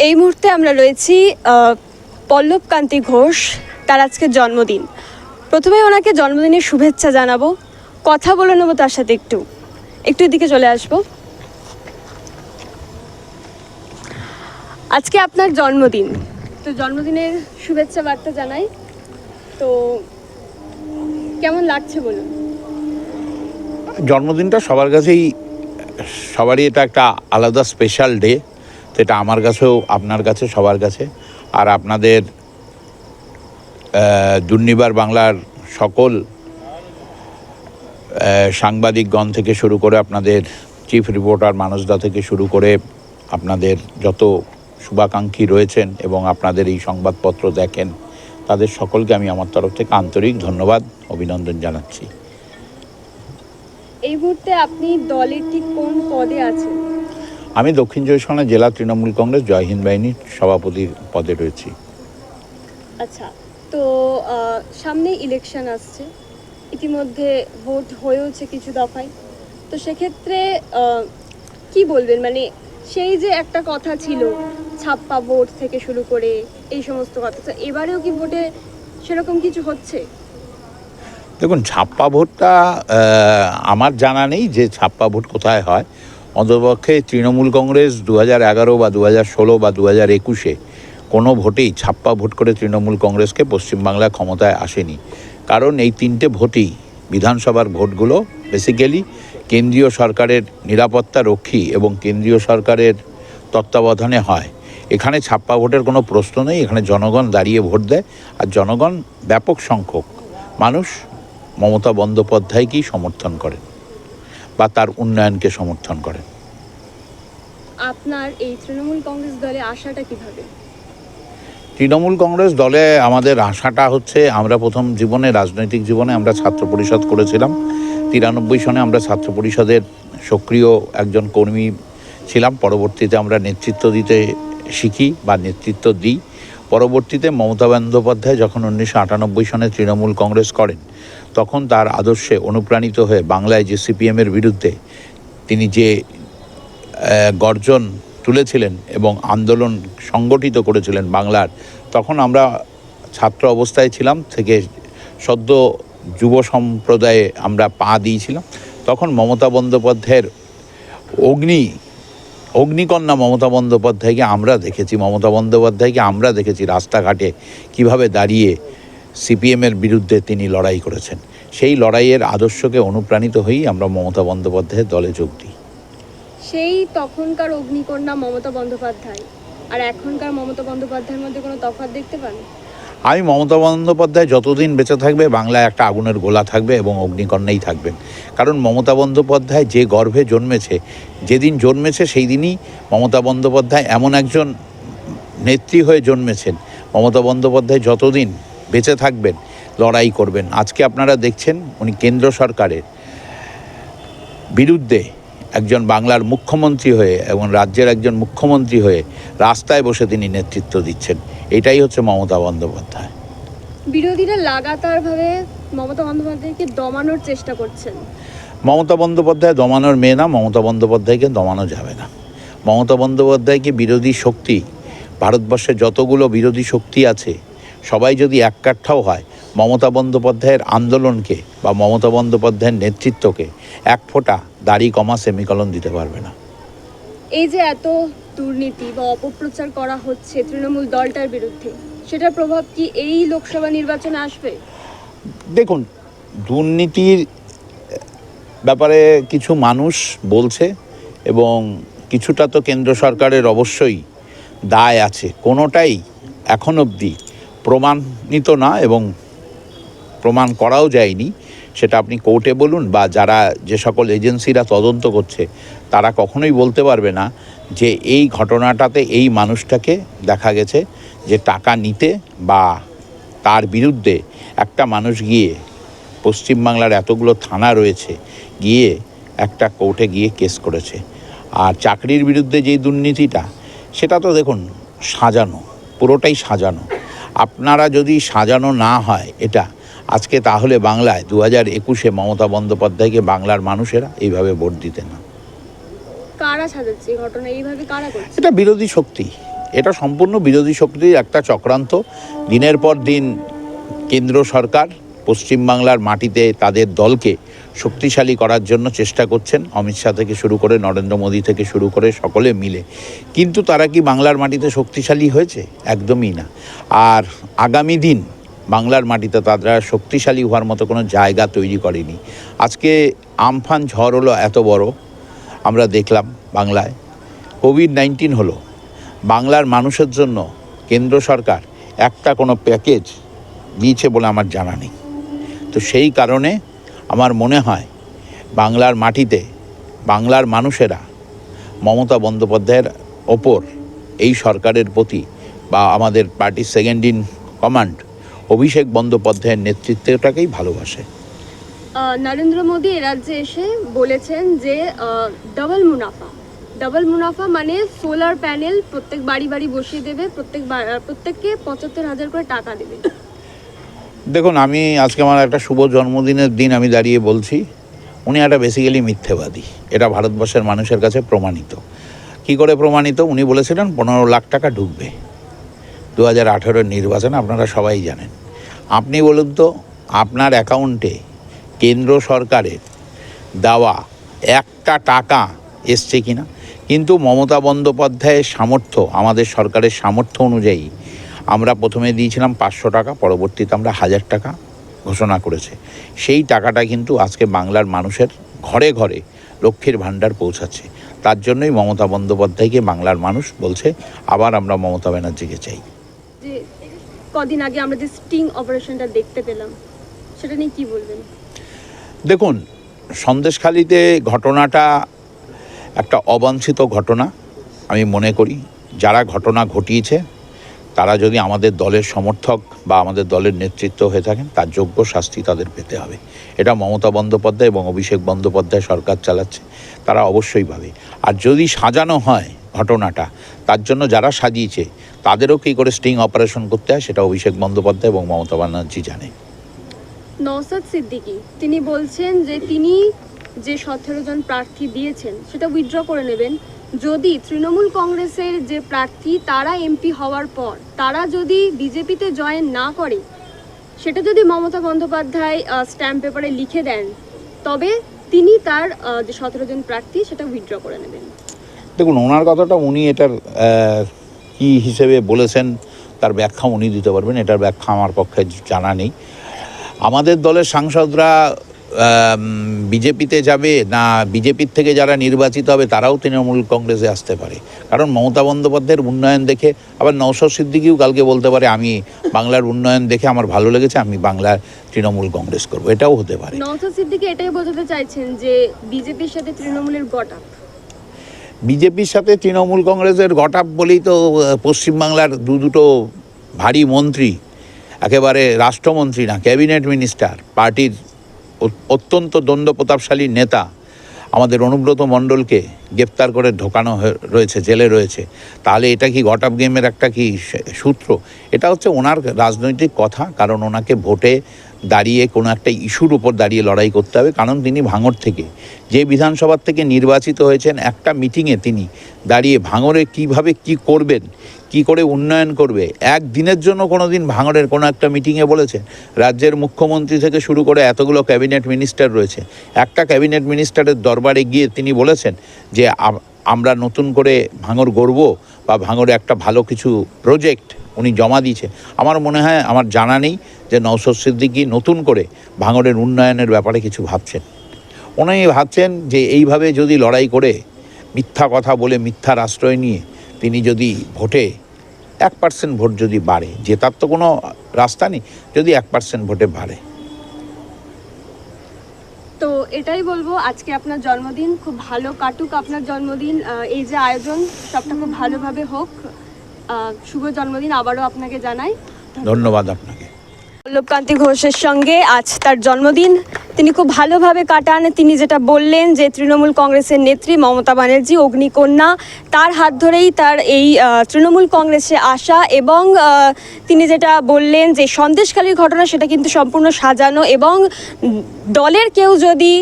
এই মুহূর্তে আমরা রয়েছি পল্লব কান্তি ঘোষ, তার আজকে জন্মদিন। প্রথমে ওনাকে জন্মদিনের শুভেচ্ছা জানাবো, কথা বলে নেবো তার সাথে একটু এদিকে চলে আসবো। আজকে আপনার জন্মদিন, তো জন্মদিনের শুভেচ্ছা বার্তা জানাই। তো কেমন লাগছে বলুন? জন্মদিনটা সবারই এটা একটা আলাদা স্পেশাল ডে, তো এটা আমার কাছেও, আপনার কাছে, সবার কাছে। আর আপনাদের দুর্নিবার বাংলার সকল সাংবাদিকগণ থেকে শুরু করে আপনাদের চিফ রিপোর্টার মানসদা থেকে শুরু করে আপনাদের যত শুভাকাঙ্ক্ষী রয়েছেন এবং আপনাদের এই সংবাদপত্র দেখেন, তাদের সকলকে আমি আমার তরফ থেকে আন্তরিক ধন্যবাদ, অভিনন্দন জানাচ্ছি। এই মুহূর্তে আপনি দলের ঠিক কোন পদে আছেন? আমি দক্ষিণ চব্বিশ পরগনা জেলা তৃণমূল কংগ্রেস জয় হিন্দ বাহিনীর সভাপতির পদে রয়েছি। আচ্ছা, তো সামনে ইলেকশন আসছে, ইতিমধ্যে ভোট হয়েওছে কিছু দফায়, তো সেক্ষেত্রে কি বলবেন? মানে সেই যে একটা কথা ছিল ছাপ্পা ভোট থেকে শুরু করে এই সমস্ত কথা, তো এবারেও কি ভোটে সেরকম কিছু হচ্ছে? দেখুন, ছাপ্পা ভোটটা আমার জানা নেই যে ছাপ্পা ভোট কোথায় হয়। অন্ততপক্ষে তৃণমূল কংগ্রেস 2011 বা 2016 বা 2021-এ কোনো ভোটেই ছাপ্পা ভোট করে তৃণমূল কংগ্রেসকে পশ্চিমবাংলায় ক্ষমতায় আসেনি। কারণ এই তিনটে ভোটই বিধানসভার ভোটগুলো বেসিক্যালি কেন্দ্রীয় সরকারের নিরাপত্তা রক্ষী এবং কেন্দ্রীয় সরকারের তত্ত্বাবধানে হয়। এখানে ছাপ্পা ভোটের কোনো প্রশ্ন নেই। এখানে জনগণ দাঁড়িয়ে ভোট দেয়, আর জনগণ ব্যাপক সংখ্যক মানুষ মমতা বন্দ্যোপাধ্যায়কেই সমর্থন করেন বা তার উন্নয়নকে সমর্থন করেন। আপনার এই তৃণমূল কংগ্রেস দলে আসাটা কিভাবে? তৃণমূল কংগ্রেস দলে আমাদের আশাটা হচ্ছে, আমরা প্রথম জীবনে, রাজনৈতিক জীবনে আমরা ছাত্র পরিষদ করেছিলাম। 93 সনে আমরা ছাত্র পরিষদের সক্রিয় একজন কর্মী ছিলাম। পরবর্তীতে আমরা নেতৃত্ব দিতে শিখি বা নেতৃত্ব দিই। পরবর্তীতে মমতা বন্দ্যোপাধ্যায় যখন 1998 সনে তৃণমূল কংগ্রেস করেন, তখন তার আদর্শে অনুপ্রাণিত হয়ে বাংলায় যে সিপিএমের বিরুদ্ধে তিনি যে গর্জন তুলেছিলেন এবং আন্দোলন সংগঠিত করেছিলেন বাংলার, তখন আমরা ছাত্র অবস্থায় ছিলাম, থেকে সদ্য যুব সম্প্রদায়ে আমরা পা দিয়েছিলাম। তখন মমতা বন্দ্যোপাধ্যায়ের অগ্নিকন্যা মমতা বন্দ্যোপাধ্যায়কে আমরা দেখেছি রাস্তাঘাটে কিভাবে দাঁড়িয়ে সিপিএমের বিরুদ্ধে তিনি লড়াই করেছেন। সেই লড়াইয়ের আদর্শকে অনুপ্রাণিত হয়েই আমরা মমতা বন্দ্যোপাধ্যায়ের দলে যোগ দিই। সেই তখনকার অগ্নিকন্যা মমতা বন্দ্যোপাধ্যায় আর এখনকার মমতা বন্দ্যোপাধ্যায়ের মধ্যে কোনো তফাৎ দেখতে পান? আমি মমতা বন্দ্যোপাধ্যায় যতদিন বেঁচে থাকবে, বাংলায় একটা আগুনের গোলা থাকবে এবং অগ্নিকন্যাই থাকবেন। কারণ মমতা বন্দ্যোপাধ্যায় যে গর্ভে জন্মেছে, যেদিন জন্মেছে সেই দিনই মমতা বন্দ্যোপাধ্যায় এমন একজন নেত্রী হয়ে জন্মেছেন। মমতা বন্দ্যোপাধ্যায় যতদিন বেঁচে থাকবেন লড়াই করবেন। আজকে আপনারা দেখছেন উনি কেন্দ্র সরকারের বিরুদ্ধে একজন বাংলার মুখ্যমন্ত্রী হয়ে এবং রাজ্যের একজন মুখ্যমন্ত্রী হয়ে রাস্তায় বসে তিনি নেতৃত্ব দিচ্ছেন। এটাই হচ্ছে মমতা বন্দ্যোপাধ্যায়। বিরোধীরা লাগাতারভাবে মমতা বন্দ্যোপাধ্যায়কে দমানোর চেষ্টা করছেন। মমতা বন্দ্যোপাধ্যায় দমানোর মেয়ে না, মমতা বন্দ্যোপাধ্যায়কে দমানো যাবে না। মমতা বন্দ্যোপাধ্যায়কে বিরোধী শক্তি, ভারতবর্ষে যতগুলো বিরোধী শক্তি আছে সবাই যদি এককাঠাও হয়, মমতা বন্দ্যোপাধ্যায়ের আন্দোলনকে বা মমতা বন্দ্যোপাধ্যায়ের নেতৃত্বকে এক ফোঁটা দাড়ি কমা সেমিকলন দিতে পারবে না। এই যে এত দুর্নীতি বা অপপ্রচার করা হচ্ছে তৃণমূল দলটার বিরুদ্ধে, সেটার প্রভাব কি এই লোকসভা নির্বাচনে আসবে? দেখুন, দুর্নীতির ব্যাপারে কিছু মানুষ বলছে এবং কিছুটা তো কেন্দ্র সরকারের অবশ্যই দায় আছে। কোনোটাই এখন অবধি প্রমাণিত না এবং প্রমাণ করাও যায়নি। সেটা আপনি কোর্টে বলুন বা যে সকল এজেন্সিরা তদন্ত করছে, তারা কখনোই বলতে পারবে না যে এই ঘটনাটাতে এই মানুষটাকে দেখা গেছে যে টাকা নিতে বা তার বিরুদ্ধে একটা মানুষ গিয়ে, পশ্চিমবাংলার এতগুলো থানা রয়েছে, গিয়ে একটা কোর্টে গিয়ে কেস করেছে। আর চাকরির বিরুদ্ধে যেই দুর্নীতিটা, সেটা তো দেখুন সাজানো, পুরোটাই সাজানো। আপনারা যদি সাজানো না হয় এটা, আজকে তাহলে বাংলায় 2021-এ মমতা বন্দ্যোপাধ্যায়কে বাংলার মানুষেরা এইভাবে ভোট দিতে না। কারা সাজাচ্ছে ঘটনা, এইভাবে কারা করছে? এটা বিরোধী শক্তি। এটা সম্পূর্ণ বিরোধী শক্তির একটা চক্রান্ত। দিনের পর দিন কেন্দ্র সরকার পশ্চিমবাংলার মাটিতে তাদের দলকে শক্তিশালী করার জন্য চেষ্টা করছেন, অমিত শাহ থেকে শুরু করে নরেন্দ্র মোদী থেকে শুরু করে সকলে মিলে। কিন্তু তারা কি বাংলার মাটিতে শক্তিশালী হয়েছে? একদমই না। আর আগামী দিন বাংলার মাটিতে তারা শক্তিশালী হওয়ার মতো কোনো জায়গা তৈরি করেনি। আজকে আমফান ঝড় হলো এত বড়, আমরা দেখলাম বাংলায়। কোভিড-19 হলো, বাংলার মানুষের জন্য কেন্দ্র সরকার একটা কোনো প্যাকেজ দিয়েছে বলে আমার জানা নেই। তো সেই কারণে আমার মনে হয় বাংলার মাটিতে বাংলার মানুষেরা মমতা বন্দ্যোপাধ্যায়ের ওপর, এই সরকারের প্রতি বা আমাদের পার্টির সেকেন্ড ইন কমান্ড অভিষেক বন্দ্যোপাধ্যায়ের নেতৃত্বটাকেই ভালোবাসে। নরেন্দ্র মোদী এ রাজ্যে এসে বলেছেন যে ডাবল মুনাফা মানে সোলার প্যানেল প্রত্যেক বাড়ি বাড়ি বসিয়ে দেবে, প্রত্যেককে 75,000 করে টাকা দেবে। দেখুন, আমি আজকে আমার একটা শুভ জন্মদিনের দিন আমি দাঁড়িয়ে বলছি, উনি একটা বেসিক্যালি মিথ্যেবাদী। এটা ভারতবর্ষের মানুষের কাছে প্রমাণিত। কি করে প্রমাণিত? উনি বলেছিলেন 15 লাখ টাকা ঢুকবে 2018 নির্বাচনে, আপনারা সবাই জানেন। আপনি বলুন তো, আপনার অ্যাকাউন্টে কেন্দ্র সরকারের দেওয়া একটা টাকা এসছে কিনা? কিন্তু মমতা বন্দ্যোপাধ্যায়ের সামর্থ্য, আমাদের সরকারের সামর্থ্য অনুযায়ী আমরা প্রথমে দিয়েছিলাম 500 টাকা, পরবর্তীতে আমরা 1000 টাকা ঘোষণা করেছে। সেই টাকাটা কিন্তু আজকে বাংলার মানুষের ঘরে ঘরে লক্ষ্মীর ভাণ্ডার পৌঁছাচ্ছে। তার জন্যই মমতা বন্দ্যোপাধ্যায়কে বাংলার মানুষ বলছে আবার আমরা মমতা ব্যানার্জিকে চাই। যে কদিন আগে আমরা যে স্টিং অপারেশনটা দেখতে পেলাম, সেটা নিয়ে কি বলবেন? দেখুন, সন্দেশখালিতে ঘটনাটা একটা অবাঞ্ছিত ঘটনা আমি মনে করি। যারা ঘটনা ঘটিয়েছে তারা যদি আমাদের দলের সমর্থক বা আমাদের দলের নেতৃত্ব হয়ে থাকেন, তার যোগ্য শাস্তি তাদের পেতে হবে। এটা মমতা বন্দ্যোপাধ্যায় এবং অভিষেক বন্দ্যোপাধ্যায় সরকার চালাচ্ছে, তারা অবশ্যই পাবে। আর যদি সাজানো হয় ঘটনাটা, তার জন্য যারা সাজিয়েছে তাদেরও কী করে স্টিং অপারেশন করতে হয় সেটা অভিষেক বন্দ্যোপাধ্যায় এবং মমতা ব্যানার্জি জানে। নওশাদ সিদ্দিকী তিনি বলছেন যে তিনি যে 17 জন প্রার্থী দিয়েছেন সেটা উইথড্র করে নেবেন যদি তৃণমূল কংগ্রেসের যে প্রার্থী তারা এমপি হওয়ার পর তারা যদি বিজেপিতে জয়েন না করে, সেটা যদি মমতা বন্দ্যোপাধ্যায় স্ট্যাম্প পেপারে লিখে দেন, তবে তিনি তার যে 17 জন প্রার্থী সেটা উইথড্র করে নেবেন। দেখুন, ওনার কথাটা উনি এটার কী হিসেবে বলেছেন তার ব্যাখ্যা উনি দিতে পারবেন, এটার ব্যাখ্যা আমার পক্ষে জানা নেই। আমাদের দলের সাংসদরা বিজেপিতে যাবে না বিজেপির থেকে যারা নির্বাচিত হবে তারাও তৃণমূল কংগ্রেসে আসতে পারে, কারণ মমতা বন্দ্যোপাধ্যায়ের উন্নয়ন দেখে। আবার নওশাদ সিদ্দিকীও কালকে বলতে পারে আমি বাংলার উন্নয়ন দেখে আমার ভালো লেগেছে, আমি বাংলার তৃণমূল কংগ্রেস করবো, এটাও হতে পারে। নওশাদ সিদ্দিকী এটাই বোঝাতে চাইছেন যে বিজেপির সাথে তৃণমূলের গট-আপ। বিজেপির সাথে তৃণমূল কংগ্রেসের গট-আপ বলেই তো পশ্চিমবাংলার দুটো ভারী মন্ত্রী, একেবারে রাষ্ট্রমন্ত্রী না, ক্যাবিনেট মিনিস্টার, পার্টির অত্যন্ত দণ্ড প্রতাপশালী নেতা আমাদের অনুব্রত মণ্ডলকে গ্রেপ্তার করে ঢোকানো রয়েছে, জেলে রয়েছে। তাহলে এটা কি গট-আপ গেমের একটা কি সূত্র? এটা হচ্ছে ওনার রাজনৈতিক কথা, কারণ ওনাকে ভোটে দাঁড়িয়ে কোনো একটা ইস্যুর উপর দাঁড়িয়ে লড়াই করতে হবে। কারণ তিনি ভাঙড় থেকে, যে বিধানসভার থেকে নির্বাচিত হয়েছেন, একটা মিটিংয়ে তিনি দাঁড়িয়ে ভাঙড়ে কিভাবে কি করবেন, কি করে উন্নয়ন করবে, একদিনের জন্য কোনো দিন ভাঙড়ের কোনো একটা মিটিংয়ে বলেছেন? রাজ্যের মুখ্যমন্ত্রী থেকে শুরু করে এতগুলো ক্যাবিনেট মিনিস্টার রয়েছে, একটা ক্যাবিনেট মিনিস্টারের দরবারে গিয়ে তিনি বলেছেন যে আমরা নতুন করে ভাঙড় গড়ব বা ভাঙড়ে একটা ভালো কিছু প্রজেক্ট উনি জমা দিয়েছে? আমার মনে হয়, আমার জানা নেই যে নওশাদ সিদ্দিকী নতুন করে ভাঙড়ের উন্নয়নের ব্যাপারে কিছু ভাবছেন। উনি ভাবছেন যে এইভাবে যদি লড়াই করে, মিথ্যা কথা বলে, মিথ্যার আশ্রয় নিয়ে তিনি যদি ভোটে 1% ভোট যদি বাড়ে, জেতার তো কোনো রাস্তা নেই, যদি 1% ভোটে বাড়ে। তো এটাই বলবো, আজকে আপনার জন্মদিন, খুব ভালো কাটুক আপনার জন্মদিন, এই যে আয়োজন সবটা খুব ভালোভাবে হোক। শুভ জন্মদিন আবারও আপনাকে জানাই। ধন্যবাদ আপনাকে। পল্লবকান্তি ঘোষের সঙ্গে আজ তার জন্মদিন, তিনি খুব ভালোভাবে কাটান। তিনি যেটা বললেন যে তৃণমূল কংগ্রেসের নেত্রী মমতা ব্যানার্জি অগ্নিকন্যা, তার হাত ধরেই তার এই তৃণমূল কংগ্রেসে আসা, এবং তিনি যেটা বললেন যে সন্দেশখালির ঘটনা সেটা কিন্তু সম্পূর্ণ সাজানো, এবং দলের কেউ যদি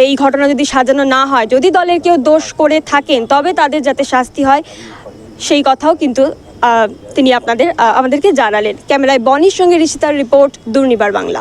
এই ঘটনা যদি সাজানো না হয়, যদি দলের কেউ দোষ করে থাকেন তবে তাদের যাতে শাস্তি হয়, সেই কথাও কিন্তু তিনি আমাদেরকে জানালেন। ক্যামেরায় বনির সঙ্গে ঋষিতার রিপোর্ট, দুর্নিবার বাংলা।